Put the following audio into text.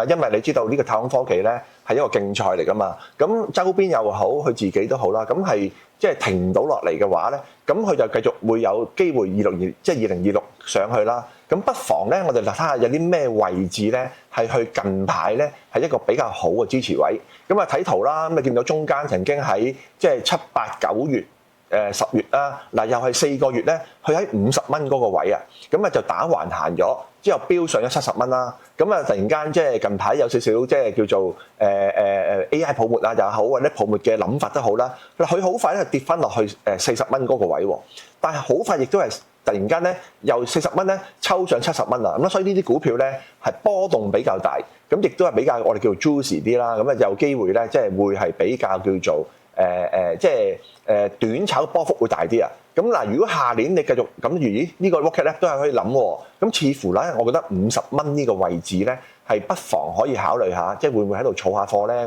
因為你知道呢個太空科技咧係一個競賽嚟㗎嘛，咁周邊又好，佢自己都好啦，咁係即係停唔到落嚟嘅話咧，咁佢就繼續會有機會2026上去啦。咁不妨咧，我哋睇下有啲咩位置咧係去近排咧係一個比較好嘅支持位。咁啊睇圖啦，咁你見到中間曾經喺即係7、8、9月。10月啦，嗱又係4個月咧，佢喺50蚊嗰個位啊，咁啊就打橫行咗，之後飆上咗70蚊啦，咁啊突然間即係近排有少少即係叫做AI 泡沫啊又好，或者泡沫嘅諗法都好啦，佢好快咧跌翻落去40蚊嗰個位喎，但係好快亦都係突然間咧由40蚊咧抽上70蚊啦，咁所以呢啲股票咧係波動比較大，咁亦都係比較我哋叫做 juicy 啲啦，咁啊有機會咧即係會係比較叫做。即係短炒波幅會大啲啊！咁嗱，如果下年你繼續咁，咦呢個 rocket 咧都係可以諗喎。咁似乎咧，我覺得50蚊呢個位置咧係不妨可以考慮下，即係會唔會喺度儲下貨咧？